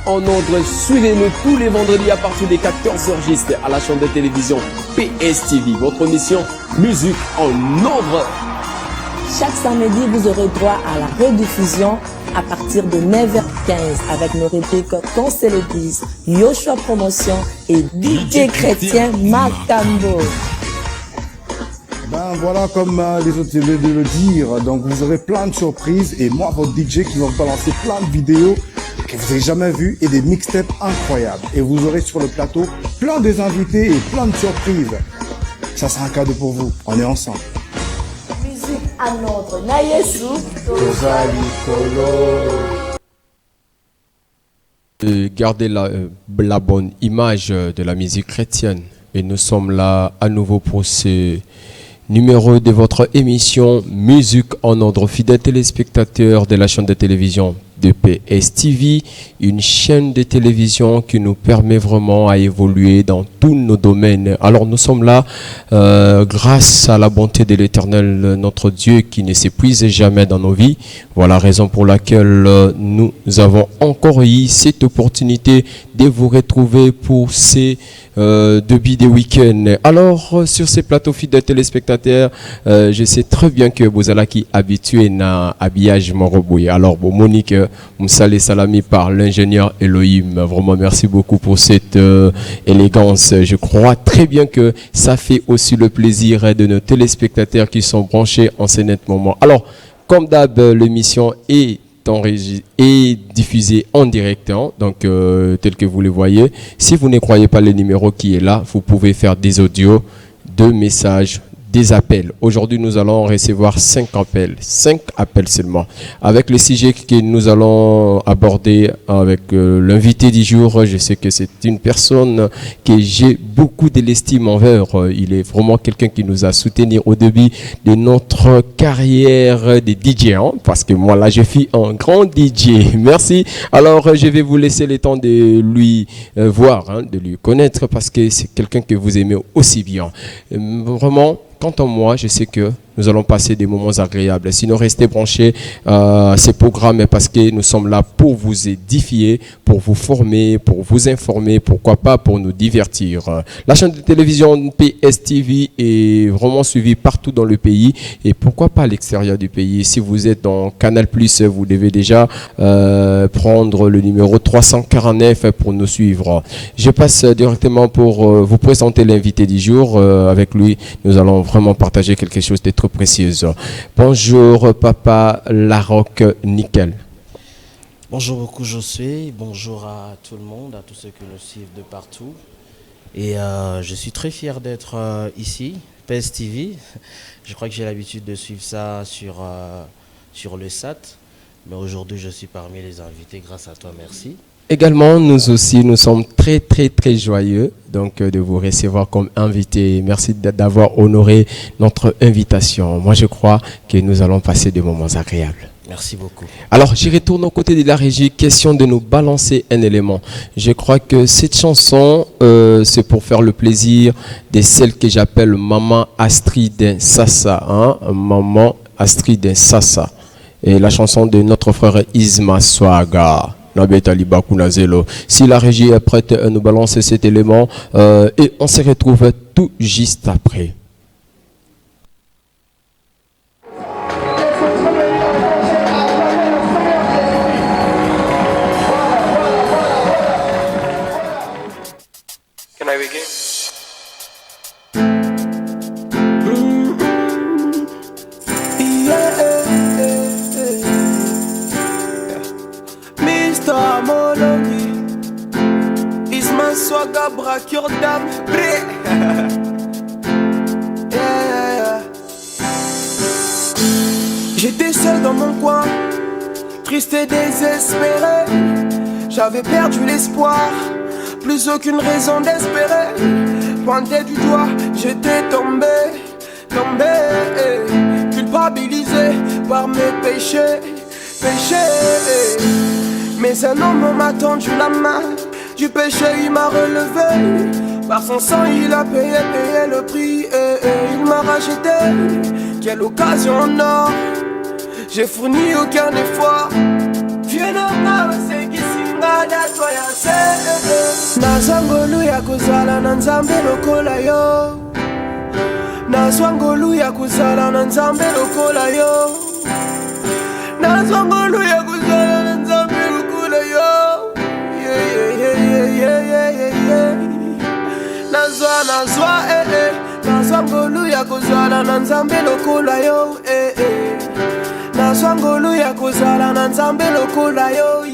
en Ondes. Suivez-nous tous les vendredis à partir des 14h juste à la chaîne de télévision PSTV. Votre émission Musique en Ondes. Chaque samedi, vous aurez droit à la rediffusion à partir de 9h15 avec nos rubriques Conseil l'église, Yoshua Promotion et DJ Chrétien Macambo. Ben voilà, comme les autres viennent de le dire, donc vous aurez plein de surprises et moi, votre DJ qui va vous balancer plein de vidéos que vous n'avez jamais vues et des mixtapes incroyables. Et vous aurez sur le plateau plein des invités et plein de surprises. Ça sera un cadeau pour vous, on est ensemble. Musique à notre Nayesu. Gardez la bonne image de la musique chrétienne. Et nous sommes là à nouveau pour ce numéro de votre émission Musique en Ordre. Fidèles téléspectateurs de la chaîne de télévision de PSTV, une chaîne de télévision qui nous permet vraiment à évoluer dans tous nos domaines. Alors nous sommes là grâce à la bonté de l'Éternel, notre Dieu, qui ne s'épuise jamais dans nos vies. Voilà la raison pour laquelle nous avons encore eu cette opportunité de vous retrouver pour ces début des week-ends. Alors sur ces plateaux fidèles téléspectateurs, je sais très bien que vous allez qui habitué à habillage Moroboué. Alors bon, Monique Moussale Salami par l'ingénieur Elohim. Vraiment merci beaucoup pour cette élégance. Je crois très bien que ça fait aussi le plaisir de nos téléspectateurs qui sont branchés en ce net moment. Alors comme d'hab, l'émission est diffusé en direct, hein, donc tel que vous le voyez. Si vous ne croyez pas le numéro qui est là, vous pouvez faire des audios, 2 messages, des appels. Aujourd'hui, nous allons recevoir 5 appels seulement. Avec le sujet que nous allons aborder avec l'invité du jour, je sais que c'est une personne que j'ai beaucoup de l'estime envers. Il est vraiment quelqu'un qui nous a soutenus au début de notre carrière de DJ, hein, parce que moi là, je suis un grand DJ. Merci. Alors, je vais vous laisser le temps de lui voir, hein, de lui connaître, parce que c'est quelqu'un que vous aimez aussi bien. Vraiment, quant à moi, je sais que nous allons passer des moments agréables. Sinon, restez branchés à ces programmes parce que nous sommes là pour vous édifier, pour vous former, pour vous informer, pourquoi pas pour nous divertir. La chaîne de télévision PSTV est vraiment suivie partout dans le pays et pourquoi pas à l'extérieur du pays. Si vous êtes dans Canal+, vous devez déjà prendre le numéro 349 pour nous suivre. Je passe directement pour vous présenter l'invité du jour. Avec lui, nous allons vraiment partager quelque chose de très précieuse. Bonjour Papa Larocque Nickel. Bonjour beaucoup Josué, bonjour à tout le monde, à tous ceux qui nous suivent de partout. Et je suis très fier d'être ici, PSTV. Je crois que j'ai l'habitude de suivre ça sur le SAT. Mais aujourd'hui je suis parmi les invités grâce à toi, merci. Également, nous aussi, nous sommes très joyeux donc de vous recevoir comme invité. Merci d'avoir honoré notre invitation. Moi, je crois que nous allons passer des moments agréables. Merci beaucoup. Alors, je retourne aux côtés de la régie. Question de nous balancer un élément. Je crois que cette chanson, c'est pour faire le plaisir de celle que j'appelle Maman Astrid Sassa. Hein? Maman Astrid Sassa. Et la chanson de notre frère Isma Swaga. Si la régie est prête à nous balancer cet élément et on se retrouve tout juste après. Can I begin? Swaga, braque your dame. J'étais seul dans mon coin, triste et désespéré. J'avais perdu l'espoir, plus aucune raison d'espérer. Pointé du doigt, j'étais tombé, culpabilisé par mes péchés. Mais un homme m'a tendu la main. Du péché il m'a relevé. Par son sang il a payé le prix il m'a racheté. Quelle occasion en or. J'ai fourni aucun effort. Viens c'est qui singa datwa ya se nazangolu ya kozala na nzambe lokola yo nazangolu ya kozala na nzambe lokola yo nazangolu ya kozala na nzambe lokola yo nazwa nazangolu ya kozala na nzambe lokola yo nazangolu ya kozala na nzambe lokola yo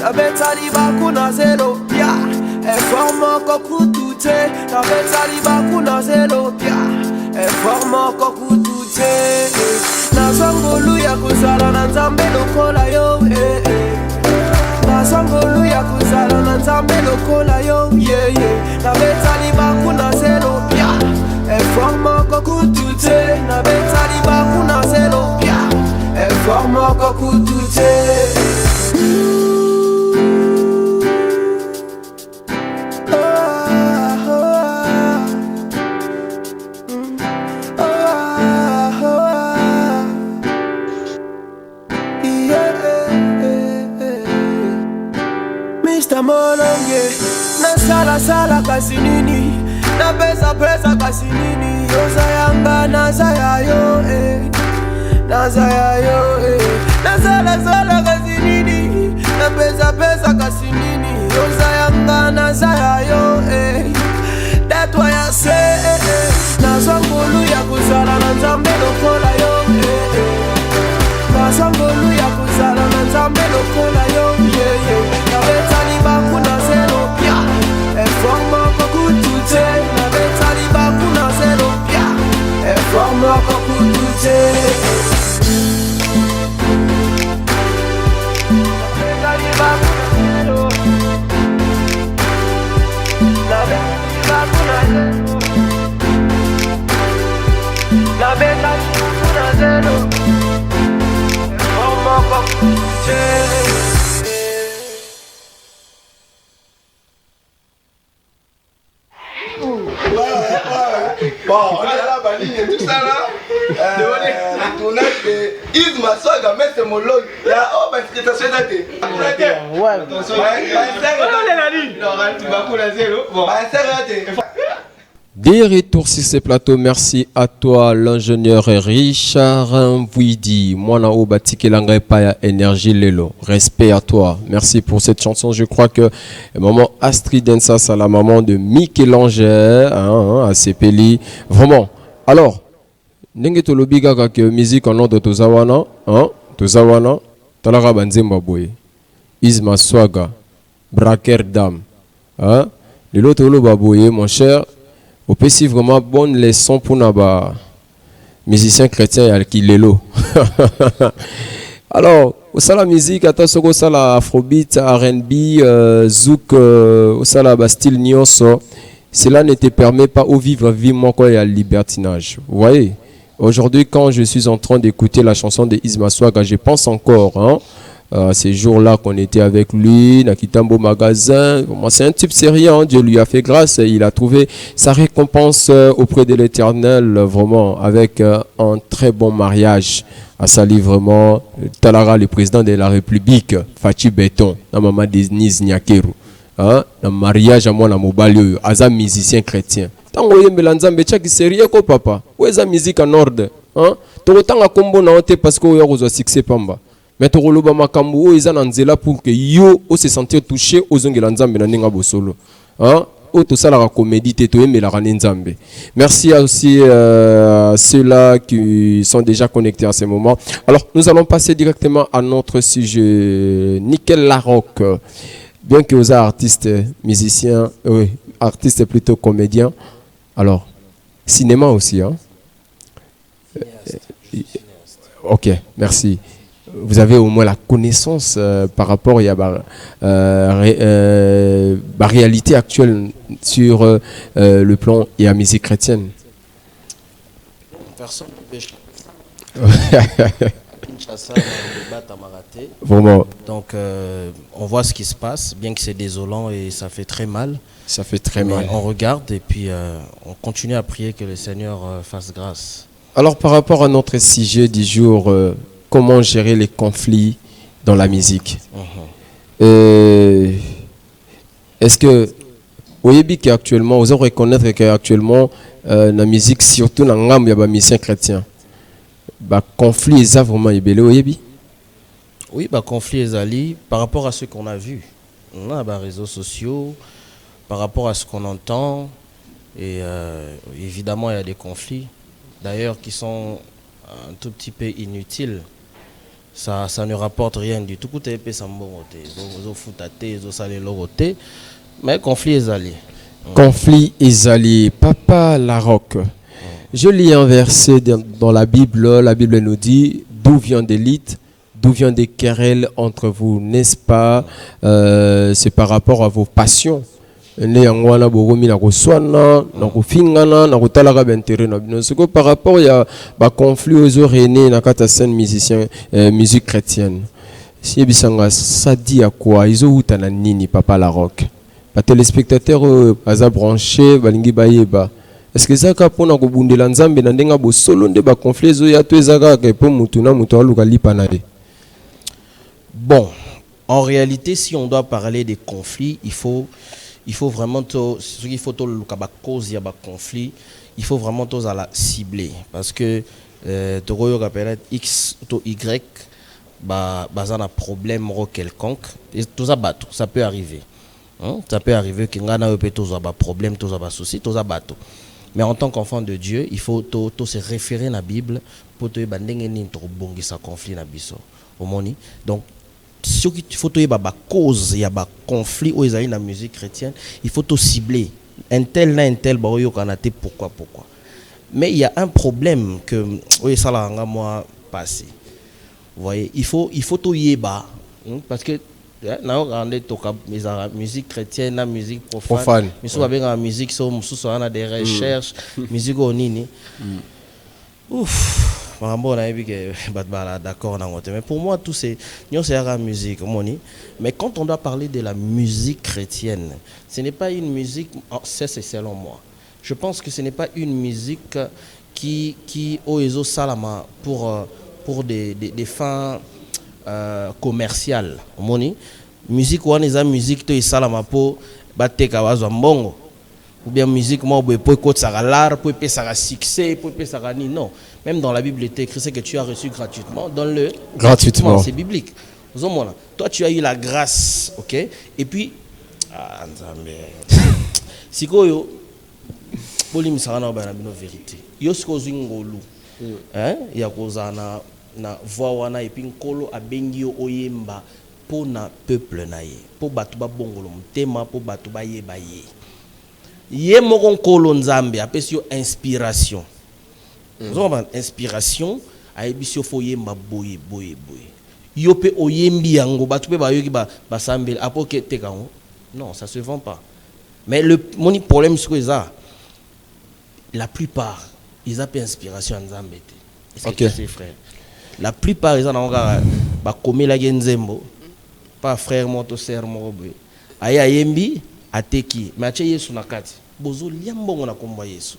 nabeta libaku na zelo pia effort moko kutu te nabeta libaku na zelo pia effort moko kutu te nazangolu ya kozala na nzambe lokola yo nazangolu ya kozala na nzambe lokola yo nabeta libaku na zelo pia effort moko kutu te nabeta libaku na zelo pia effort moko kutu te Mr. Molonge, nasala kasi nini, na pesa kasi nini, Yosayanga nazaya yo nazaya yo nasala kasi nini, na pesa kasi nini, Yosayanga nazaya yo datwa ya se nazangolu ya kozala na nzambe lokola yo nazangolu ya kozala na nzambe lokola yo nabeta libaku na zelo pia effort moko kutu te nabeta libaku na zelo pia effort moko kutu te nabeta libaku na zelo nabeta libaku na zelo nabeta libaku na zelo effort moko kutu te Bon, on est là, Bali, et tout ça là. Le tournage de Isma Swaga, mais c'est mon log. Il y a oh, bah, c'est ta société. Ouais. Des retours sur ce plateau, merci à toi l'ingénieur Richard Mvouidi, Mwana Obatike Langaipa Énergie Lelo, respect à toi, merci pour cette chanson. Je crois que maman Astrid Densa, c'est la maman de Michel-Angers à Sepeli, vraiment. Alors, Nenge Tolobiga que musique en nom de Tozawana, Tozawana, Talara Banzemba Boy, Isma Swaga, Braker Dam, le lot Tolo Baboye, mon cher. Au PC vraiment bonne leçon pour nos musiciens chrétiens qui l'élo. Alors, au la musique, attention au la afrobeat, R&B, zouk, au la style nyonso, cela ne te permet pas de vivre vivement quand il y a le libertinage. Vous voyez, aujourd'hui quand je suis en train d'écouter la chanson de Isma Swaga, je pense encore ces jours-là qu'on était avec lui, Nakitambo Magasin. C'est un type sérieux, Dieu lui a fait grâce, il a trouvé sa récompense auprès de l'Éternel, vraiment, avec un très bon mariage. À Sali, vraiment, Talara, le président de la République, Fachi Béton, la maman Denise Nyakeru. Un mariage à moi, la mobile, à un musicien chrétien. Tant que vous avez un sérieux, papa, où est la musique en ordre? Tu as un combo parce que vous avez un succès. Mais tu as makambo eza na nzela pour que yo o se sentir touché aux ongela nzambe na ninga bosolo. O to sala la comédie te to emela ka nzambe. Merci aussi ceux-là qui sont déjà connectés à ce moment. Alors, nous allons passer directement à notre sujet. Nickel Larocque. Bien que vous êtes artiste, musicien, oui, artiste plutôt comédien. Alors, cinéma aussi, Ok, merci. Vous avez au moins la connaissance par rapport à la réalité actuelle sur le plan et la musique chrétienne. Personne ne pêche. Vraiment. Donc on voit ce qui se passe, bien que c'est désolant et ça fait très mal. Ça fait très mal. On regarde et puis on continue à prier que le Seigneur fasse grâce. Alors par rapport à notre sujet du jour, comment gérer les conflits dans la musique. Est-ce que oyebi qui actuellement vous reconnaître qu'actuellement la musique surtout dans ngam ya ba musiciens chrétiens ba conflit est vraiment ebele oyebi? Oui, bah conflit ezali par rapport à ce qu'on a vu. On a les réseaux sociaux, par rapport à ce qu'on entend, et évidemment il y a des conflits, d'ailleurs qui sont un tout petit peu inutiles. Ça ne rapporte rien du tout. Mais conflit ezali. Conflit ezali. Papa Larocque. Je lis un verset dans la Bible. La Bible nous dit d'où vient des lits, d'où vient des querelles entre vous, n'est-ce pas? C'est par rapport à vos passions. Par rapport à un conflit aux oreilles dans la scène musicien musique chrétienne. Si ça dit à quoi? Ils ont nini Papa Larocque. Les téléspectateurs à branché balingi bayeba. Est-ce que ça ka pona ko bundela nzambe na ndenga bo solo nde ba conflit zo ya to ezaka ke po mutu na mutu aluka lipanade? Bon, en réalité, si on doit parler des conflits, il faut vraiment il faut cause ya ba conflit, il faut vraiment à la cibler parce que to rappelle X to Y ba un problème quelconque et tout ça bateau, ça peut arriver. Ça peut arriver que ngana peut tous avoir problème, tous avoir souci, tous bateau. Mais en tant qu'enfant de Dieu, il faut se référer à la Bible pour te bandengeni to bongisa conflit na biso. Omoni. Donc ce qu'il faut y avoir cause, il y a un conflit où ils ont la musique chrétienne, il faut tout cibler. Un tel pourquoi. Mais il y a un problème que oui ça l'a moi passé. Vous voyez, il faut tout y avoir parce que la musique chrétienne, la musique profane. Mais souvent avec la musique, on a des recherches, musique au nini. Ouf. D'accord, mais pour moi, tout c'est la musique. Mais quand on doit parler de la musique chrétienne, ce n'est pas une musique, c'est selon moi. Je pense que ce n'est pas une musique qui oezo salama pour des fins commerciales. Musique ou une musique to salama pour bateka wazo mbongo. Ou bien musique moi pour côté ça l'art pour payer ça succès pour payer ça ni non. Même dans la Bible, il est écrit ce que tu as reçu gratuitement, donne-le gratuitement. C'est biblique. Toi, tu as eu la grâce, ok? Et puis, si tu as une vérité, il y a na voix et puis nkolo abengi oyemba pour na peuple naie, pour batu ba bongolo mtema, pour batu ba yeba ye. Ye moko nkolo nzambe apesi yo inspiration. Vous avez inspiration à ebisio foyemba boye. Yo pe oyembi yango batu pe ba yoki ba sambel apoke tekango. Non, ça se vend pas. Mais mon problème c'est ça. La plupart ils ont pas inspiration en Nzambe. Est-ce que c'est frère? La plupart ils ont ba komela genzembo. Pas frère moto sœur mo boye. Aya yembi ateki. Mais ache Yesu nakati. Bozo liambongo na komba Yesu.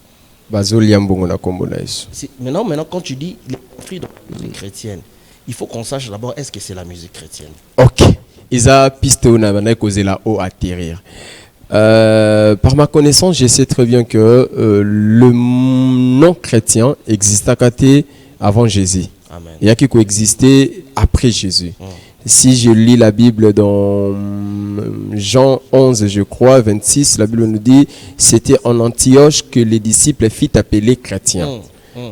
Maintenant, quand tu dis les conflits dans la musique chrétienne, il faut qu'on sache d'abord est-ce que c'est la musique chrétienne. Ok. Isa piste on causé la haut atterrir. Par ma connaissance, je sais très bien que le nom chrétien existait avant Jésus. Amen. Il y a qui coexistait après Jésus. Si je lis la Bible dans Jean 11, je crois, 26, la Bible nous dit c'était en Antioche que les disciples furent appelés chrétiens.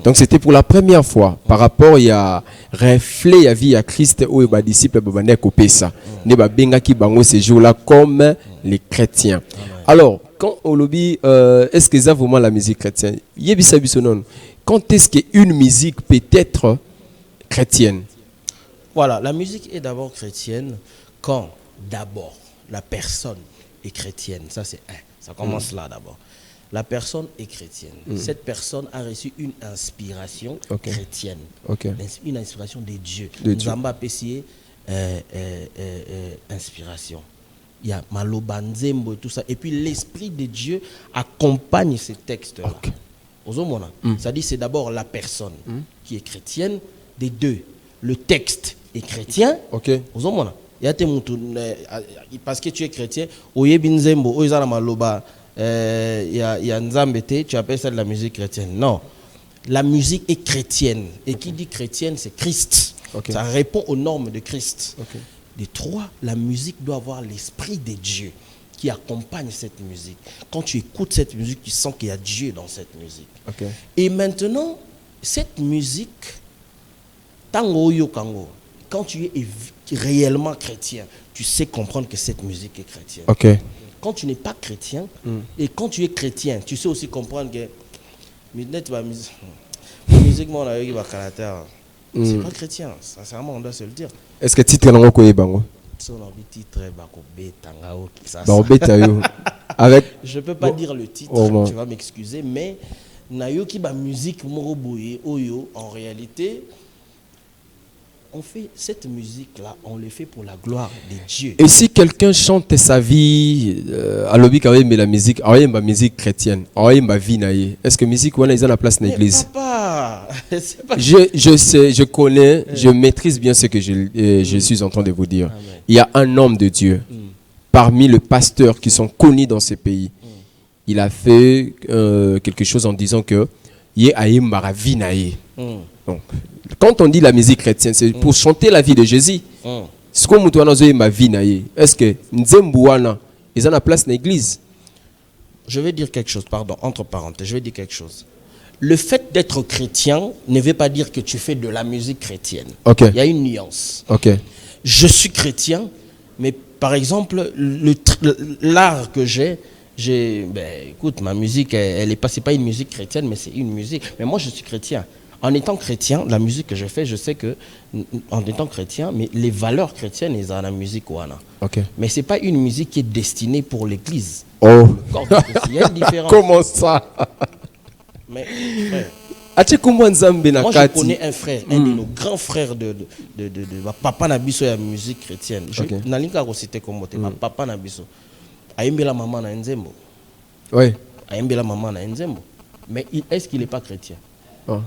Donc c'était pour la première fois par rapport à reflet à vie à Christ où les disciples babandaient copier ça. Ne babenga ki bango ces jours-là comme les chrétiens. Alors quand on lobby, est-ce que c'est vraiment la musique chrétienne? Yebisa bisonon. Quand est-ce qu'une musique peut être chrétienne? Voilà, la musique est d'abord chrétienne quand d'abord la personne est chrétienne. Ça c'est un. Ça commence là d'abord. La personne est chrétienne. Cette personne a reçu une inspiration chrétienne. Une inspiration de Dieu. Nous avons apprécié inspiration. Il y a Maloba Nzembo et tout ça. Et puis l'Esprit de Dieu accompagne ces textes-là. Ça dit c'est d'abord la personne qui est chrétienne. Des deux, le texte est chrétien. y a tes parce que tu es chrétien, oyebi nzembo, oyezana maloba, y a nzambete, tu appelles ça de la musique chrétienne. Non, la musique est chrétienne. Et qui dit chrétienne, c'est Christ. Ça répond aux normes de Christ. De trois, la musique doit avoir l'esprit de Dieu qui accompagne cette musique. Quand tu écoutes cette musique, tu sens qu'il y a Dieu dans cette musique. Et maintenant, cette musique, tango yo kango, quand tu es réellement chrétien, tu sais comprendre que cette musique est chrétienne. Quand tu n'es pas chrétien, et quand tu es chrétien, tu sais aussi comprendre que la musique, c'est pas chrétien, sincèrement, on doit se le dire. Est-ce que titre est quoi bango? Avec je peux pas dire le titre, tu vas m'excuser, mais nayoki ba musique moroboye oyo en réalité on fait cette musique là, on le fait pour la gloire de Dieu. Et si quelqu'un chante sa vie à l'objet quand même la musique, ma musique chrétienne, ma vie naïe, est-ce que musique ou ils ont la place dans l'église? Papa, je sais, je connais, je maîtrise bien ce que je suis en train de vous dire. Amen. Il y a un homme de Dieu parmi les pasteurs qui sont connus dans ce pays. Il a fait quelque chose en disant que il a ma vie naïe. Donc, quand on dit la musique chrétienne, c'est pour chanter la vie de Jésus. Est-ce que Nzembouana, ils ont la place dans l'église? Je vais dire quelque chose, pardon, entre parenthèses, je vais dire quelque chose. Le fait d'être chrétien ne veut pas dire que tu fais de la musique chrétienne. Il y a une nuance. Je suis chrétien, mais par exemple, l'art que j'ai, écoute, ma musique, elle est pas, c'est pas une musique chrétienne, mais c'est une musique. Mais moi, je suis chrétien. En étant chrétien, la musique que je fais, je sais que, en étant chrétien, mais les valeurs chrétiennes, ils ont la musique ouana. Mais c'est pas une musique qui est destinée pour l'église. Il y a une différence. Comment ça? Mais, moi, je connais un frère, un de nos grands frères de papa Nabiso et la musique chrétienne. Nalinka cité comme papa Nabiso. Aïmbela maman na nzembo. Aïmbela maman na nzembo. Mais est-ce qu'il n'est pas chrétien?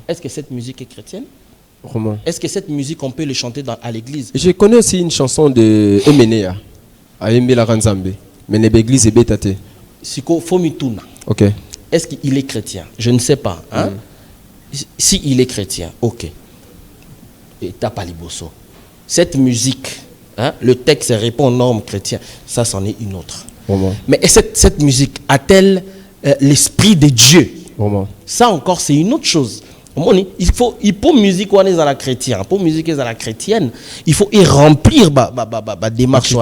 Est-ce que cette musique est chrétienne? Est-ce que cette musique, on peut le chanter à l'église? Je connais aussi une chanson de Emenea. Aïmbela Ranzambe. Mais l'église est bétate. Siko Fomituna. Est-ce qu'il est chrétien? Je ne sais pas. Hein? Si il est chrétien, et Tapaliboso. Cette musique, hein, le texte répond aux normes chrétiennes. Ça, c'en est une autre. Mais cette musique a-t-elle l'esprit de Dieu? Ça encore, c'est une autre chose. Il faut musique à la chrétienne, pour musique à la chrétienne, il faut y remplir la démarche.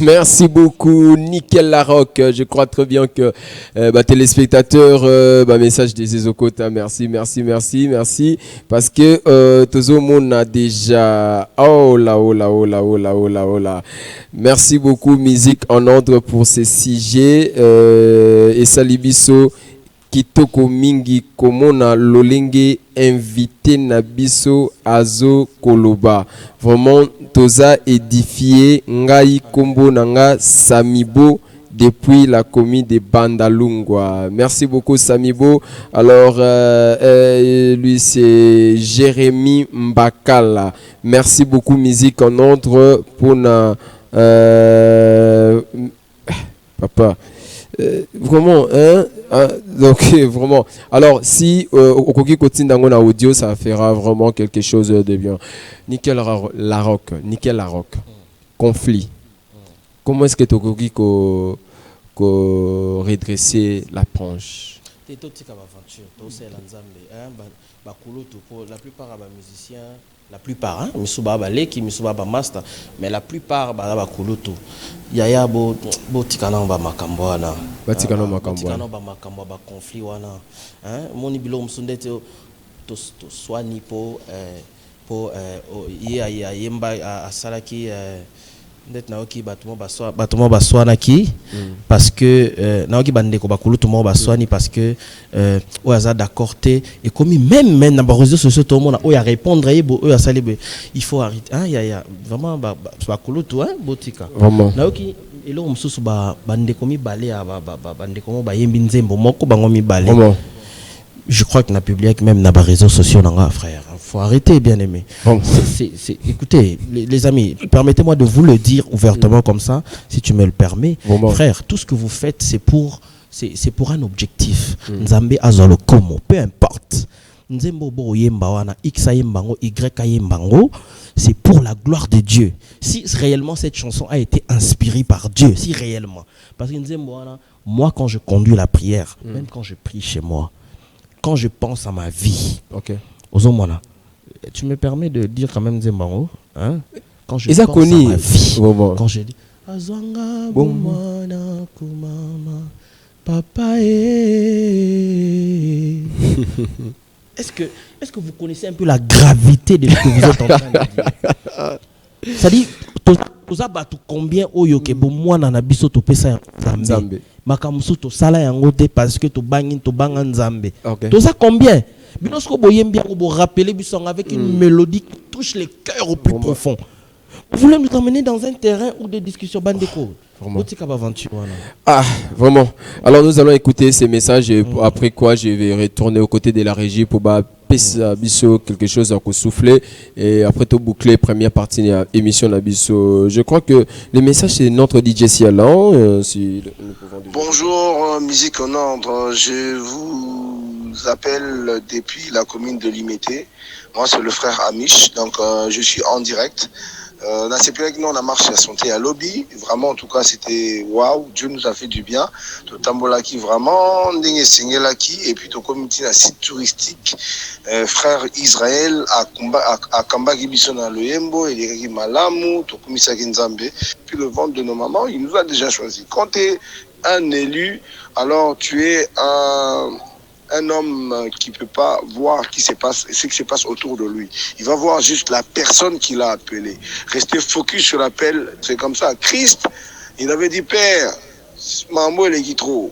Merci beaucoup, Nickel Larocque. Je crois très bien que téléspectateurs, message des Ezokota, merci, parce que tout le monde a déjà oh là. Merci beaucoup, musique en ordre pour ces sujets et Salibiso. Kitoko mingi komona lolenge invité Nabiso Azo Koloba. Vraiment, toza édifié ngai kombo nanga Samibo depuis la commune de Bandalungwa. Merci beaucoup Samibo. Alors, lui c'est Jérémy Mbakala. Merci beaucoup musique en ordre pour na papa. Vraiment, hein? Donc, vraiment. Alors, si au Koki Kotin Dangona audio, ça fera vraiment quelque chose de bien. Nickel Larocque. Conflit. Comment est-ce que tu as redresser la planche? La plupart des musiciens, la plupart, hein, Misuba Leki, Misuba Master, mais la plupart, Bakulutu. Yaya bo tikana ba makambo wana. Ba tikana makambo ba conflit wana. Hein, moni bilo msundete to swani po yemba asalaki ndet naoki batumo baswana ki parce que naoki bandeko bakulutu mo baswani parce que oyaza d'accord te et comme même na ba réseaux sociaux tout le monde oya répondre yebo oya salebe il faut arrêter hein ya vraiment bakulutu hein botika naoki elo msusu bandeko mi balé bandeko mo bayembi nzembo moko bango mi balé je crois que na public même na réseaux sociaux nanga frère. Faut arrêter, bien aimé. Bon. Écoutez, les amis, permettez-moi de vous le dire ouvertement comme ça, si tu me le permets. Bon. Frère, tout ce que vous faites, c'est pour un objectif. Nzambe azolo komo, peu importe. Nzembo bo yemba wana, X yembango, Y yembango, c'est pour la gloire de Dieu. Si réellement cette chanson a été inspirée par Dieu, si réellement. Parce que Nzembo wana, moi quand je conduis la prière, même quand je prie chez moi, quand je pense à ma vie, Ozomona, tu me permets de dire quand même Nzembango, hein? Quand je pense à ma vie, quand je dis Azwanga bomana kumama papa Est-ce que vous connaissez un peu la gravité de ce que vous êtes en train de dire? C'est-à-dire, combien oyo ke bo mwana na biso to pesa Nzambe. Makamusu to sala yango te parce que to banga Nzambe. To ça combien? Binosko boyem bien bo rappeler biso avec une mélodie qui touche les cœurs au plus profond. Vous voulez nous emmener dans un terrain où des discussions bandeko. Ah, vraiment. Alors nous allons écouter ces messages et après quoi je vais retourner aux côtés de la régie pour quelque chose à souffler et après tout boucler première partie de l'émission Nabiso. Je crois que le message c'est notre DJ Cialan. Bonjour, musique en ordre. Je vous appelle depuis la commune de Limité. Moi c'est le frère Amish, donc je suis en direct. Dans ces périodes, nous on a marché à santé à lobby. Vraiment, en tout cas, c'était waouh. Dieu nous a fait du bien. Tout tambola qui vraiment, ndenge singela qui et puis tout comité un site touristique. Frère Israël à Kamba Gibiso dans le Yembo et les Malamu, tout comité Nzambe. Puis le ventre de nos mamans, il nous a déjà choisi. Quand tu es un élu, alors tu es un homme qui ne peut pas voir ce qui se passe autour de lui. Il va voir juste la personne qui l'a appelé. Rester focus sur l'appel, c'est comme ça. Christ, il avait dit, Père, Mambo il est trop.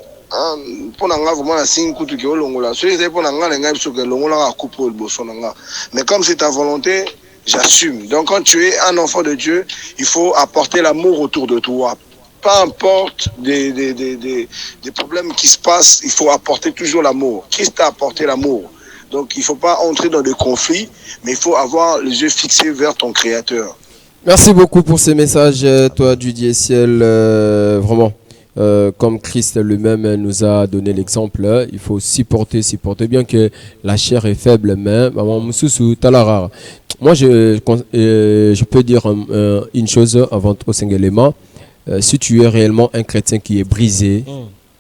Pour nga vraiment la signe kutu ke olongola. C'est pour nga lenga biso ke longola coupe le bosso nga. Mais comme c'est ta volonté, j'assume. Donc quand tu es un enfant de Dieu, il faut apporter l'amour autour de toi. Peu importe des problèmes qui se passent, il faut apporter toujours l'amour. Christ a apporté l'amour. Donc il ne faut pas entrer dans des conflits, mais il faut avoir les yeux fixés vers ton Créateur. Merci beaucoup pour ces messages, toi du Ciel. Vraiment, comme Christ lui-même nous a donné l'exemple, il faut supporter bien que la chair est faible, mais moi je peux dire une chose avant tout élément. Si tu es réellement un chrétien qui est brisé,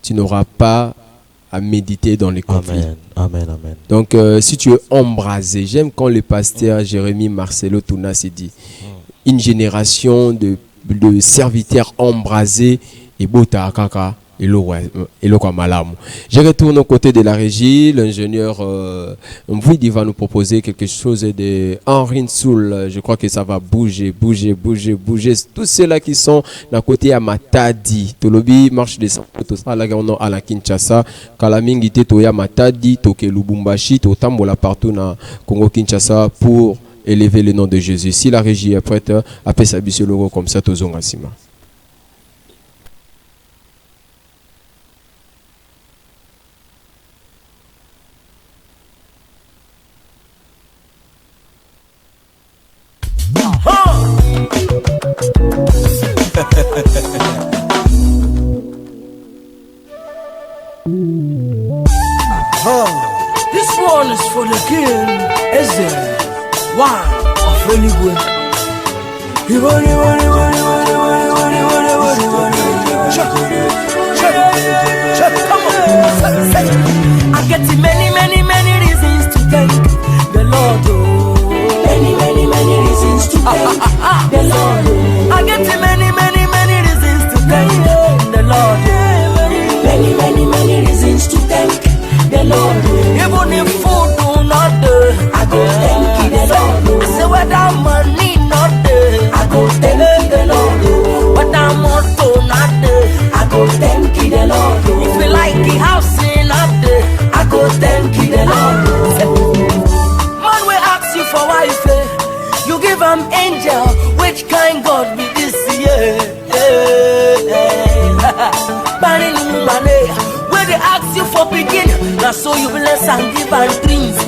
tu n'auras pas à méditer dans les conflits. Amen. Donc, si tu es embrasé, j'aime quand le pasteur Jérémy Marcelo Touna s'est dit, une génération de serviteurs embrasés et bota kaka. Je retourne aux côtés de la régie. L'ingénieur Mvouidi va nous proposer quelque chose de Henri Nsoul. Je crois que ça va bouger. Tous ceux-là qui sont d'un côté à Matadi. Tolobi marche des tout ça là on à la Kinshasa. Kalamingi toya Matadi, toke Lubumbashi, totambola partout na Congo Kinshasa pour élever le nom de Jésus. Si la régie est prête, appelle sa logo comme ça tozonga sima. This one is for the king, Eze. One of Eligwe. I get many reasons to thank the Lord. Many reasons to thank the Lord. I get many reasons to thank the Lord. Many reasons to thank the Lord. Even if food do not do, I go thank the Lord. I say whether money not there, I go thank the Lord. Whether motor not there, I go thank the Lord. If you like the house not there, I go thank the Lord. Man will ask you for wife, you give him angel. Which kind God be this year? Banning money. they ask you for begin. Now so you bless and give and dreams.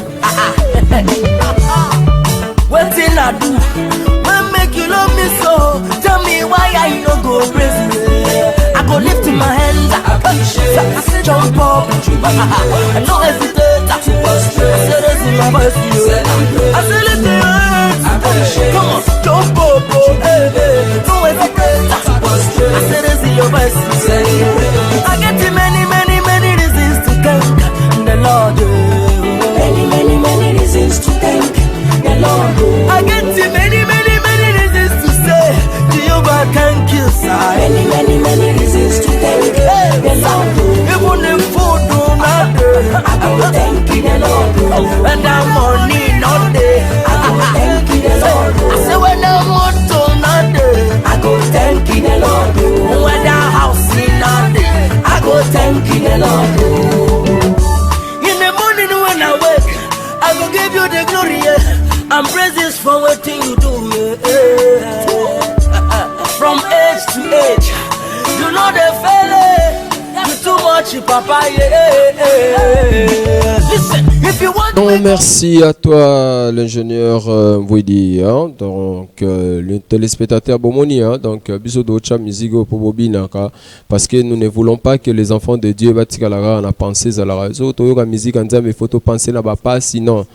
Waiting I do. When make you love me so? Tell me why I no go crazy. I go lift my hands. I say jump up. I no hesitate. I say this in my voice. I say lift your hands. Come on, jump up. No hesitate. I say this in your voice. I get many reasons to thank the Lord. Many reasons to thank the Lord. I get many reasons to say Jehovah thank you, sir. Many reasons to thank the Lord. Even if food do not do, I go thank the Lord. When the money not there, I go thank the Lord. I say when the motor not there, I go thank the Lord. When the house is not there, I go thank the Lord. In the morning when I wake, I will give you the glory, and praises for what you do, From age to age, you know the fella, you too much, papa, Listen, if you want. Non, merci à toi, l'ingénieur Mbouidi, hein, donc le téléspectateur Bomoni, hein, donc bisous d'Ocha Mizigo pour Bobina, parce que nous ne voulons pas que les enfants de Dieu battent à la pensée à la raison. Toyoka musique en disant mais faut penser là-bas pas sinon.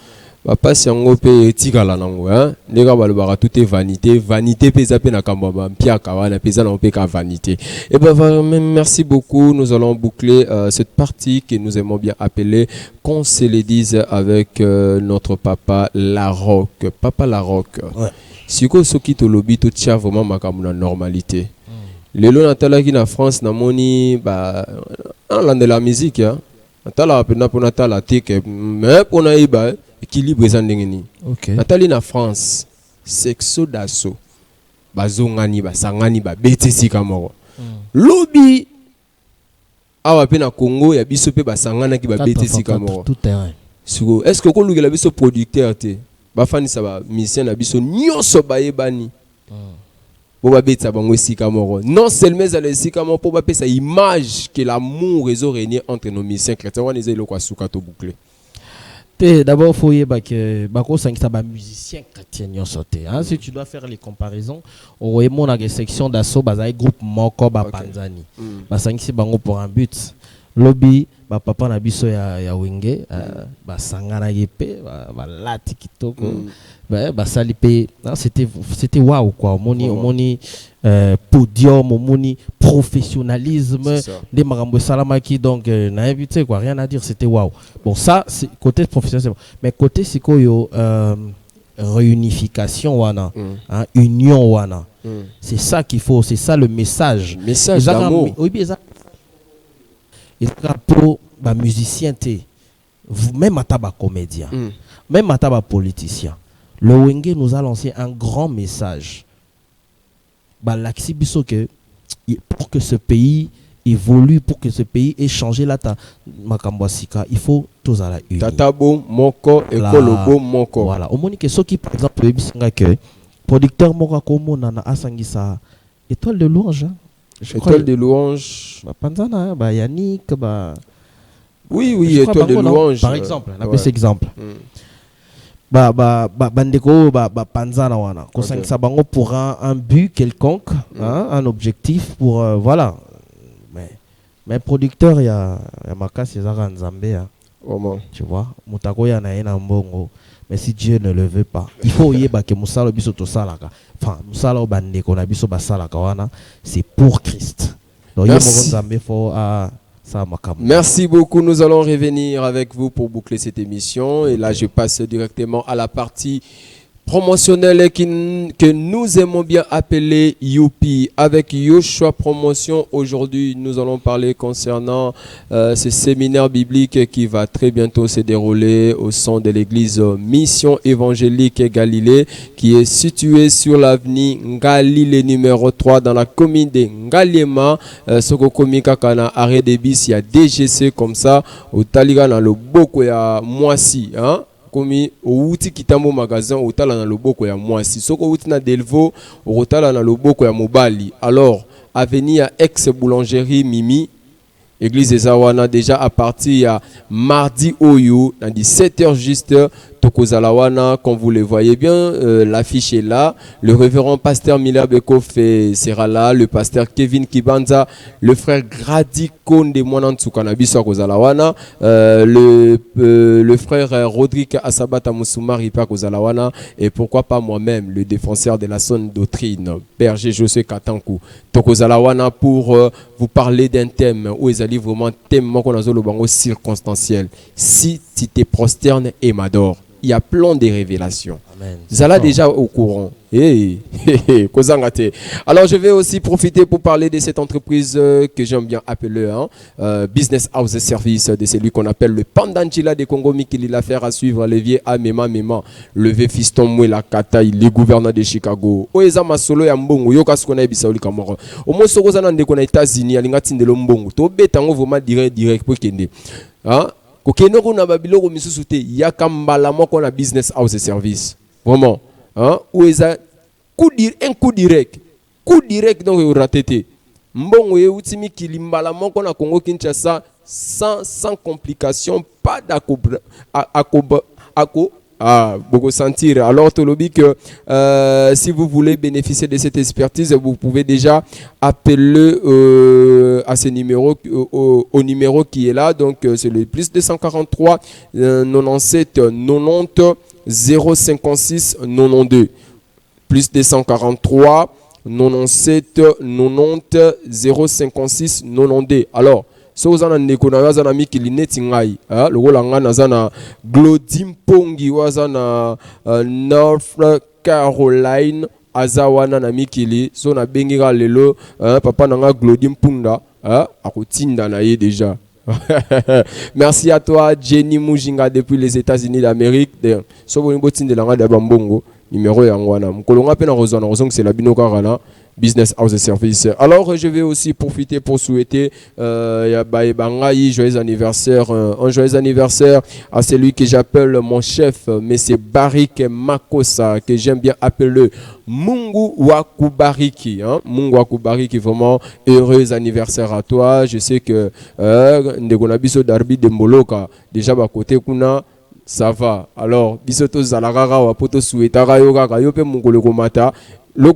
Papa si on peut tigala nango hein les gars balobara tout est vanité pesa pe na kambaba mpia kawana pesa na pe ka vanité. Et ben merci beaucoup, nous allons boucler cette partie que nous aimons bien appeler qu'on se le dise avec notre papa Larocque. Papa Larocque. Ouais. Siko soki to lobi to tia vraiment makamu na normalité. Lelo natala ki na France na moni ba en de la musique hein. Natala pe na pona tala tike mais pona iba équilibre ezandengeni. OK. Natali na France, sexo dasso. Bazongani basangani ba betesi kamoro. Lobi awa pe na Congo ya biso pe basangana ki ba betesi kamoro. Tout terrain. Siko est-ce que ko lugela biso producteur te? Ba fani sa ba musicien na biso nyonso bayebani. Pour ba betsa bango esika moro. Non seulement za le sika moro pour ba pe sa image que l'amour réseau régner entre nos musiciens chrétiens. On est le kwa suka to boucler. D'abord, il faut que les musiciens chrétiens sauté. Si tu dois faire les comparaisons, on a une section d'assaut, un groupe Moko Panzani. C'est pour un but. Lobby, papa na biso ya wenge, sangana yepe, lati kitoko, salipe. C'était waouh quoi. Moni podium, moni professionnalisme, des marambo salamaki donc n'a invité quoi, rien à dire, c'était waouh. Bon ça c'est côté professionnel, mais côté sikoyo réunification wana, union wana. C'est ça qu'il faut, c'est ça le message. Message d'amour. Oui, exact. Et pour les musiciens, même à tabac comédien, même à tabac politicien, le Wenge nous a lancé un grand message. Pour que ce pays évolue, pour que ce pays ait changé là, il faut tous à la une. Tatabo, Moko, et Kolobo, Moko. Voilà. Au moins, que ceux qui, par exemple, le producteur Moko Komo Nana Asangisa, étoile de louange. Étoile de louange. Panzana, Yannick, oui, étoile de louange. Par exemple, on appelle cet exemple. Bandeko, Panzana, wana. Kosangisa bango pour un but quelconque, un objectif pour, voilà. Mais producteur, il y a Makas, il y a Nzambé. Tu vois, Moutako, il y a un mbongo. Mais si Dieu ne le veut pas, il faut y que Moussalo biso to salaka. Enfin, Moussalo bande qu'on a biso basalaka wana, c'est pour Christ. Donc merci beaucoup. Nous allons revenir avec vous pour boucler cette émission. Et là, je passe directement à la partie promotionnelle que nous aimons bien appeler Youpi. Avec Yoshua Promotion, aujourd'hui, nous allons parler concernant ce séminaire biblique qui va très bientôt se dérouler au sein de l'église Mission Évangélique Galilée, qui est située sur l'avenue Galilée numéro 3 dans la commune de Ngaliema. Sokokomika kana arrêt de bis, il y a DGC comme ça, au Taliga dans le Boko ya Moisi, hein. Komi outi kitambo magasin otala na loboko ya mwasi soko outi na Delvaux otala na loboko ya mobali. Alors avenue à ex boulangerie Mimi Église Ezawana déjà à partir à mardi Oyo, dans 17h juste. Tokozalawana, comme vous le voyez bien, l'affiche est là. Le révérend pasteur Mila Bekoff sera là. Le pasteur Kevin Kibanza, le frère Grady Konde Mwanantsukanabiso Kozalawana, le frère Rodrigue Asabata Moussoumari Kozalawana, et pourquoi pas moi-même, le défenseur de la sonne doctrine, Berger Josué Katankou, Tokozalawana pour vous parler d'un thème où ils allaient vraiment thème circonstanciel. Si tu te prosternes et m'adores. Il y a plein de révélations. Zala déjà au courant. Alors je vais aussi profiter pour parler de cette entreprise que j'aime bien appeler Business House Service, de celui qu'on appelle le Pandanchila de Congo Mikili, l'affaire à suivre, levier à Mema, levé fiston Mouela Kataï, les gouverneurs de Chicago. Oeza Masolo ya Mbongo, yoka skona bisauli kamoro. Au moins sokoza nande kona États-Unis, alinga de Mbongo. To betango vraiment direct pour kende. Hein? Kokenoko na babiloko misusu te yakambala moko na business house service vraiment hein ou eza un coup direct donc ratété mbongo ye utimi kilimbala moko na Congo Kinshasa sans complication pas beaucoup sentir. Alors Tolobi que si vous voulez bénéficier de cette expertise, vous pouvez déjà appeler à ce numéro au numéro qui est là. Donc c'est le plus 243 97 90 056 92 plus 243 97 90 056 92. Alors so uzana ndeko na wazana mikili neti ngai lokola nga nazana Glodimpongi wazana North Carolina azawana na mikili so na bengira lelo papa nanga Glodimpunda akotinda na ye déjà. Merci à toi Jenny Mujinga depuis les États-Unis d'Amérique. So bonimbo tindela nga da bambongo numéro ya ngwana mkolonga pe na rozana c'est la binoka rana Business House Service. Alors je vais aussi profiter pour souhaiter joyeux anniversaire, un joyeux anniversaire à celui que j'appelle mon chef, Monsieur Barik Makosa, que j'aime bien appeler Mungu Wakubariki. Mungu Wakubariki, vraiment heureux anniversaire à toi. Je sais que Ndegonabiso Darbi de Mboloka, déjà à côté kuna ça va. Alors bisoto zalarara wa poto souhaitara yoga yope mungolo komata. Je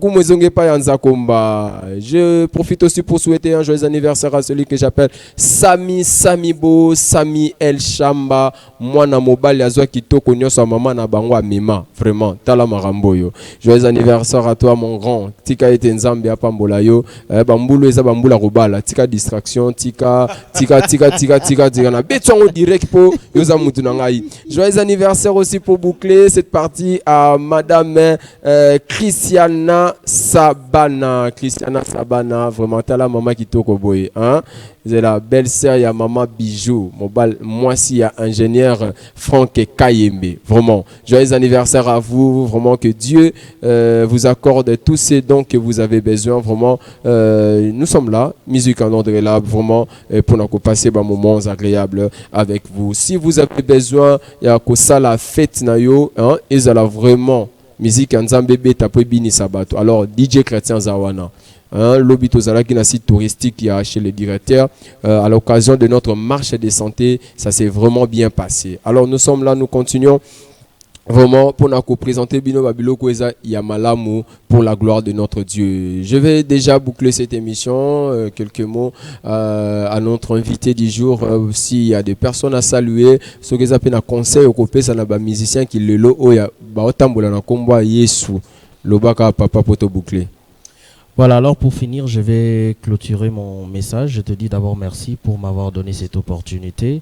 profite aussi pour souhaiter un joyeux anniversaire à celui que j'appelle Samibo, Sami El Shamba, Mwana Mobile Yazwa Kitoko Nyosa Mama na Bangwa Mima, vraiment, Tala Maramboyo. Joyeux anniversaire à toi mon grand, Tika ete Nzambe apambola yo, Bambulu eza Bambula Robala, Tika distraction, Tika na betongo direct pour yoza mutu na ngai. Joyeux anniversaire aussi pour boucler cette partie à Madame Christiana Sabana, vraiment t'as la maman qui toko boy, hein? C'est la belle-sœur ya maman Bijou, moi si y a ingénieur Franck Kayembe, vraiment. Joyeux anniversaire à vous, vraiment que Dieu vous accorde tous ces dons que vous avez besoin, vraiment. Nous sommes là, musique en ordre là, vraiment pour nous passer des moments agréables avec vous. Si vous avez besoin, il y a que ça la fête na yo, hein? Et ça là vraiment. Musique Nzambe beta po bini sabato. Alors DJ Chrétien Zawana, l'obito zalaki na site touristique qui a chez le directeur à l'occasion de notre marche de santé, ça s'est vraiment bien passé. Alors nous sommes là, nous continuons vraiment pour nous présenter Bino Babilo Kweza Yamalamu pour la gloire de notre Dieu. Je vais déjà boucler cette émission. Quelques mots à notre invité du jour. S'il y a des personnes à saluer, ce que ça peut un conseil au copé, ça n'a pas musicien qui le lo oya baotambola na komba Yesu lobaka papa poto boucler. Voilà, alors pour finir, je vais clôturer mon message. Je te dis d'abord merci pour m'avoir donné cette opportunité.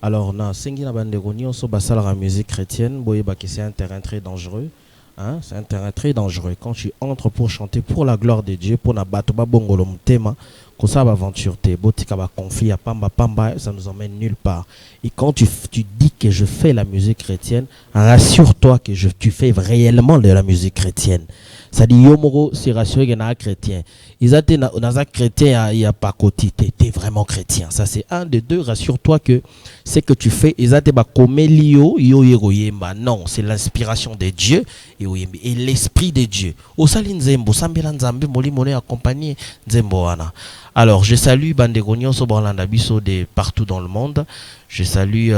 Alors, na sengi na bandegoni on so basala la musique chrétienne, c'est un terrain très dangereux. Hein? C'est un terrain très dangereux. Quand tu entres pour chanter pour la gloire de Dieu, pour na batoba bongolo mtema, comme ça va aventure te, botika ba conflit à pamba, ça nous emmène nulle part. Et quand tu dis que je fais la musique chrétienne, rassure-toi que tu fais réellement de la musique chrétienne. Ça dit yomoro c'est rassuré que na chrétien. Ils étaient dans un chrétien il y a pas côté t'es vraiment chrétien. Ça c'est un des deux, rassure-toi que ce que tu fais ils étaient ba komelio yo yeroyemba. Non, c'est l'inspiration de Dieu et l'esprit de Dieu. Au salin nzembo sambela nzambe moli mone accompagner nzembo wana. Alors, je salue Bandegonion Soborlanda Bisso de partout dans le monde. Je salue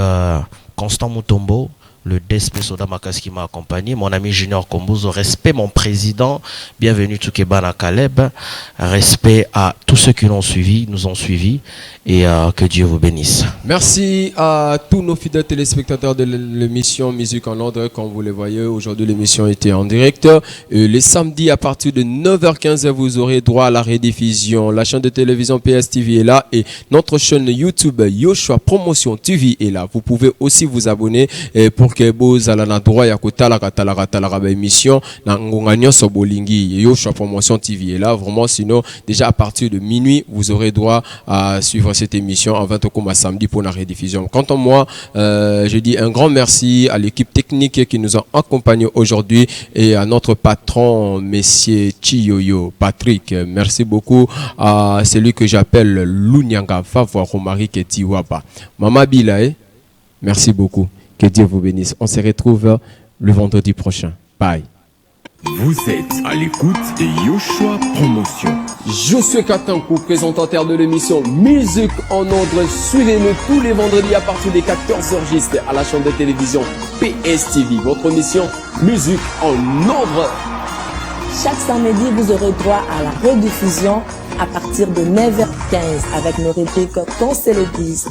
Constant Mutombo, le DSP Soda Makas qui m'a accompagné, mon ami Junior Kombuzo, respect mon président, bienvenue Tukebana Caleb, respect à tous ceux qui nous ont suivis, et que Dieu vous bénisse. Merci à tous nos fidèles téléspectateurs de l'émission Musique en Ordre. Comme vous le voyez, aujourd'hui l'émission était en direct. Les samedis à partir de 9h15, vous aurez droit à la rediffusion. La chaîne de télévision PSTV est là et notre chaîne YouTube Yoshua Promotion TV est là. Vous pouvez aussi vous abonner pour que vous ayez droit à la émission Yoshua Promotion TV est là. Vraiment, sinon, déjà à partir de minuit, vous aurez droit à suivre cette émission avant de commencer samedi pour la rediffusion. Quant à moi, je dis un grand merci à l'équipe technique qui nous a accompagnés aujourd'hui et à notre patron, Monsieur Chiyoyo, Patrick. Merci beaucoup à celui que j'appelle Lunyanga Favwa Romari Ketiwaba. Mama Bilae, merci beaucoup. Que Dieu vous bénisse. On se retrouve le vendredi prochain. Bye. Vous êtes à l'écoute de Yoshua Promotion. Je suis Katankou, présentateur de l'émission Musique en Ordre. Suivez-nous tous les vendredis à partir des 14h juste à la chaîne de télévision PSTV. Votre émission Musique en Ordre. Chaque samedi, vous aurez droit à la rediffusion à partir de 9h15 avec nos rubriques Qu'on se le dise,